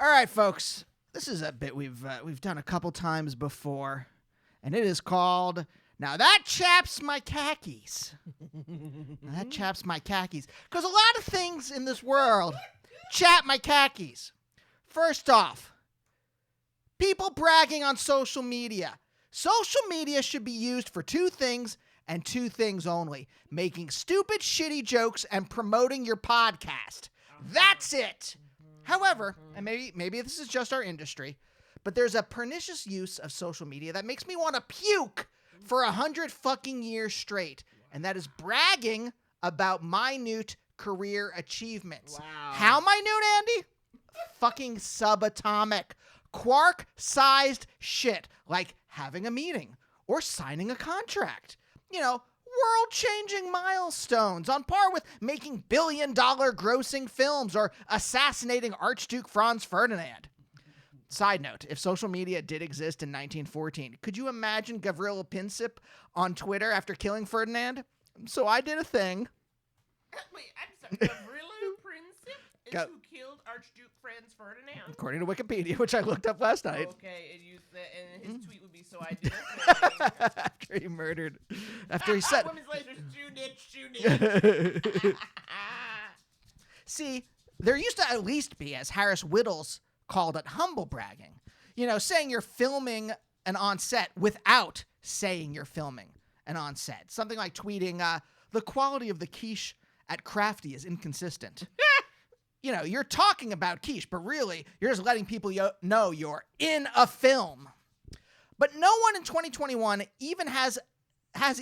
All right, folks. This is a bit we've done a couple times before, and it is called Now That Chaps My Khakis. Now that chaps my khakis. Because a lot of things in this world chap my khakis. First off, people bragging on social media. Social media should be used for two things and two things only: making stupid, shitty jokes and promoting your podcast. That's it. However, and maybe this is just our industry, but there's a pernicious use of social media that makes me want to puke for 100 fucking years straight, and that is bragging about minute career achievements. Wow. How minute, Andy? Fucking subatomic, quark-sized shit, like having a meeting or signing a contract. You know, world-changing milestones on par with making billion-dollar grossing films or assassinating Archduke Franz Ferdinand. Side note, if social media did exist in 1914, could you imagine Gavrilo Princip on Twitter after killing Ferdinand? So I did a thing. Wait, I'm sorry. Gavrilo Princip is who killed Archduke Franz Ferdinand? According to Wikipedia, which I looked up last night. Okay, and his tweet would be, so I did a thing. After he murdered. After he said... Women's lasers, shoot it. See, there used to at least be, as Harris Whittles called it, humble bragging. You know, saying you're filming an on-set without saying you're filming an on-set. Something like tweeting, the quality of the quiche at Crafty is inconsistent. You know, you're talking about quiche, but really, you're just letting people know you're in a film. But no one in 2021 even has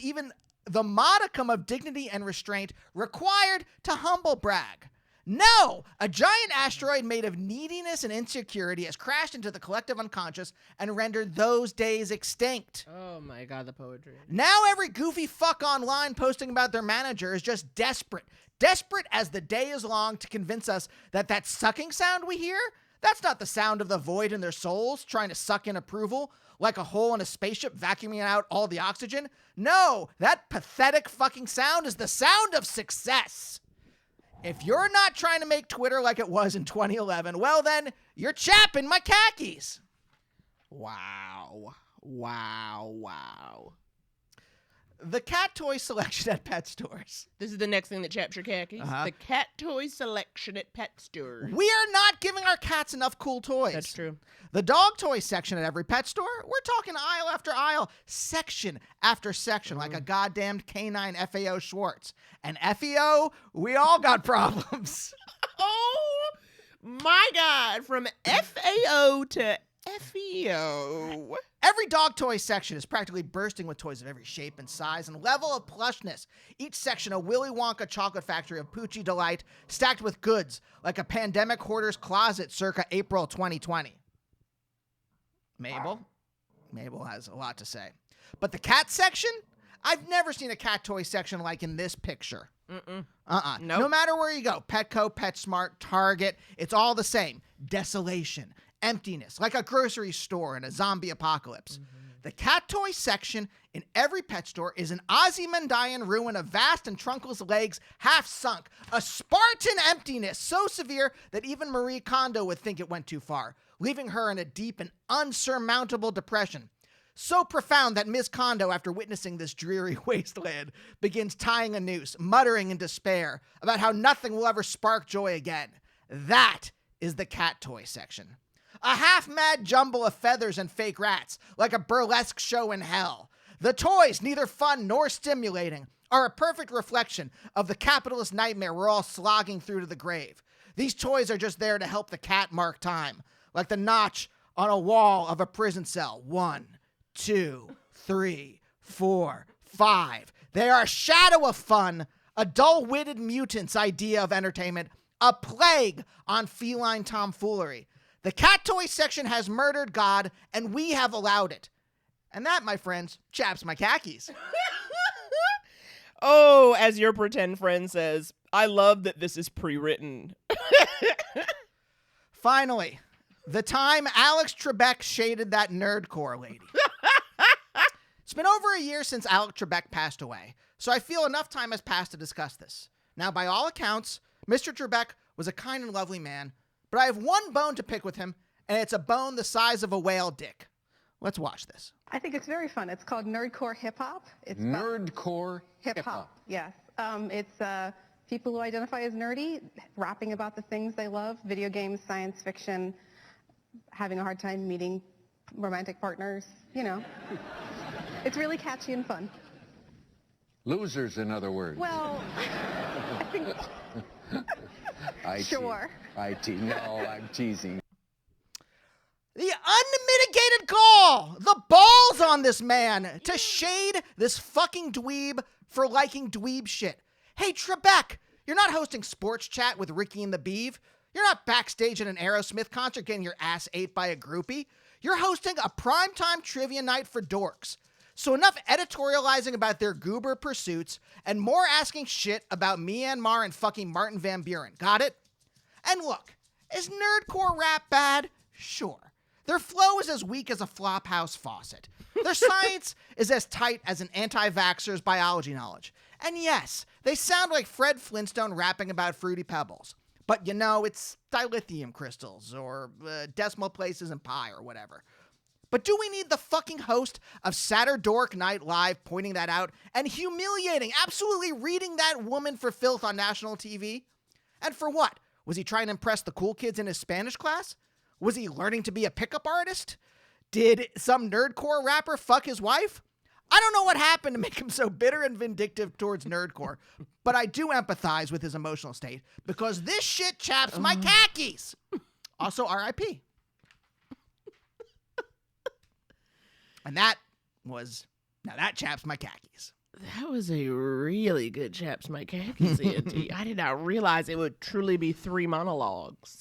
even the modicum of dignity and restraint required to humble brag. No! A giant asteroid made of neediness and insecurity has crashed into the collective unconscious and rendered those days extinct. Oh my god, the poetry. Now every goofy fuck online posting about their manager is just desperate. Desperate as the day is long to convince us that that sucking sound we hear, that's not the sound of the void in their souls trying to suck in approval like a hole in a spaceship vacuuming out all the oxygen. No, that pathetic fucking sound is the sound of success. If you're not trying to make Twitter like it was in 2011, well then, you're chapping my khakis. Wow. Wow, wow. The cat toy selection at pet stores. This is the next thing that chaps your khakis. The cat toy selection at pet stores. We are not giving our cats enough cool toys. That's true. The dog toy section at every pet store, we're talking aisle after aisle, section after section, like a goddamned canine FAO Schwartz. And FEO, we all got problems. Oh my god, from FAO to FEO. Every dog toy section is practically bursting with toys of every shape and size and level of plushness. Each section a Willy Wonka chocolate factory of Poochie delight, stacked with goods, like a pandemic hoarder's closet circa April 2020. Mabel has a lot to say. But the cat section? I've never seen a cat toy section like in this picture. Nope. No matter where you go, Petco, PetSmart, Target, it's all the same. Desolation, emptiness, like a grocery store in a zombie apocalypse. The cat toy section in every pet store is an Ozymandian ruin of vast and trunkless legs half sunk. A Spartan emptiness so severe that even Marie Kondo would think it went too far, leaving her in a deep and unsurmountable depression. So profound that Ms. Kondo, after witnessing this dreary wasteland, begins tying a noose, muttering in despair about how nothing will ever spark joy again. That is the cat toy section. A half-mad jumble of feathers and fake rats, like a burlesque show in hell. The toys, neither fun nor stimulating, are a perfect reflection of the capitalist nightmare we're all slogging through to the grave. These toys are just there to help the cat mark time, like the notch on a wall of a prison cell. 1, 2, 3, 4, 5. They are a shadow of fun, a dull-witted mutant's idea of entertainment, a plague on feline tomfoolery. The cat toy section has murdered God, and we have allowed it. And that, my friends, chaps my khakis. Oh, as your pretend friend says, I love that this is pre-written. Finally, the time Alex Trebek shaded that nerdcore lady. It's been over a year since Alex Trebek passed away, so I feel enough time has passed to discuss this. Now, by all accounts, Mr. Trebek was a kind and lovely man, but I have one bone to pick with him, and it's a bone the size of a whale dick. Let's watch this. I think it's very fun. It's called nerdcore hip hop. It's Nerdcore hip hop. Yes. It's people who identify as nerdy, rapping about the things they love: video games, science fiction, having a hard time meeting romantic partners. You know, it's really catchy and fun. Losers, in other words. Well, I think. Sure. No, I'm teasing. The unmitigated gall, the balls on this man to shade this fucking dweeb for liking dweeb shit. Hey, Trebek, you're not hosting Sports Chat with Ricky and the Beeve. You're not backstage at an Aerosmith concert getting your ass ate by a groupie. You're hosting a primetime trivia night for dorks. So enough editorializing about their goober pursuits and more asking shit about Myanmar and fucking Martin Van Buren. Got it? And look, is nerdcore rap bad? Sure. Their flow is as weak as a flophouse faucet. Their science is as tight as an anti-vaxxer's biology knowledge. And yes, they sound like Fred Flintstone rapping about Fruity Pebbles. But you know, it's dilithium crystals or decimal places in pi or whatever. But do we need the fucking host of Saturday Night Live pointing that out and humiliating, absolutely reading that woman for filth on national TV? And for what? Was he trying to impress the cool kids in his Spanish class? Was he learning to be a pickup artist? Did some nerdcore rapper fuck his wife? I don't know what happened to make him so bitter and vindictive towards nerdcore, but I do empathize with his emotional state because this shit chaps my khakis. Also, R.I.P. And that chaps my khakis. That was a really good Chaps My Khakis ENT. I did not realize it would truly be 3 monologues.